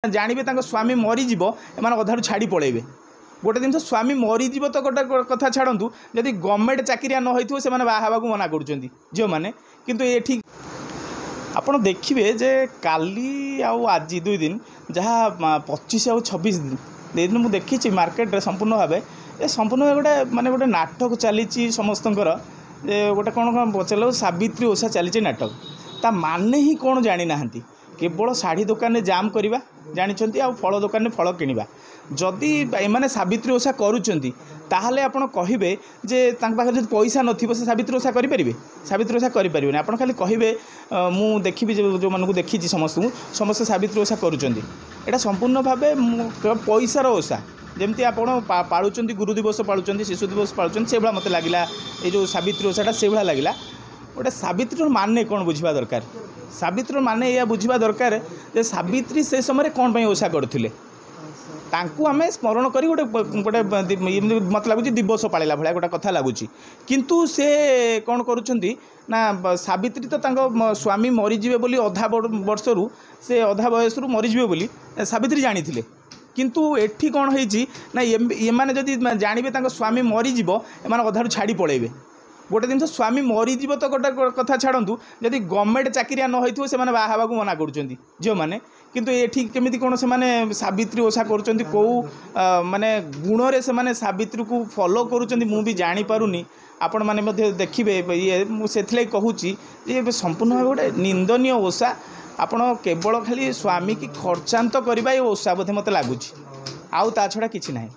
जानवे स्वामी मरीज एम अधारू छाड़ी पलैबे गोटे जिन स्वामी मरीज तो गोटे कथा छाड़ू जदि गवर्नमेंट चाकरिया न होती से बाहा मना कर झील मैंने किंतु ये ठीक आप देखिए जे काली आज 2 दिन जहाँ 25 और 26 दिन मुझे देखी मार्केट रे संपूर्ण भाव ये संपूर्ण भाव गोटे माने गोटे नाटक चली समस्तकर गोटे कौन कौन पचार सावित्री ओषा चली नाटक ता माने ही कौन जानी ना केवल शाढ़ी दुकान में जाम करवा जानते आ फल दुकान में फल किणवा जदि एमाने सावित्री ओषा करुँच ताहले आपण कहिबे जे तांक पाखे जदि पैसा नथिबो से सावित्री ओषा करि परिबे सावित्री ओषा करि परिबे आपण खाली कहिबे मु देखिबि जो मानकु देखिछि समस्त सावित्री ओषा करुँच एटा संपूर्ण भावे पैसार ओषा जमती आपण पाळुचंती गुरु दिवस पाळुचंती शिशु दिवस पाळुचंती से भाया मते लागिला ए जो सावित्री ओषाटा से भाया लागिला गोटे सावित्री माने कौन बुझा दरकार सावित्री माने या बुझा दरकार जे सावित्री से समय कौन पर ओषा करथिले तांकु आमे स्मरण करी गोटे गोटे मत लगुच दिवस पाला भाया गोटे कथा लगुच किंतु से कौन करुँच ना सावित्री तो तांको स्वामी मरीजे बोली अधा वर्षरू से अधा बयसरू मरीजे बोली सावित्री जानी थे किंतु एठी कौन होईची ना ये माने जदि जानवे तांको स्वामी मरीज एम अधारू छाड़ी पलैबे गोटे जिन स्वामी मरीज तो गोटे कथा छाड़ू जदि गवर्नमेंट चाकरिया न होती से बाहा मना कर झील मैंने किंतु ये ठीक केमिति कौन से माने सावित्री ओषा करुँच कौ माने गुण से माने सावित्री को फॉलो करुँच मु भी जानी पारुनी आपण मैंने देखिए ये मुझे कहूँ ये संपूर्ण भाव गोटे निंदनीय ओषा आपण केवल खाली स्वामी की खर्चांत करवा ये ओषा बोधे मत लगुच आउ ता छड़ा किछि नाही।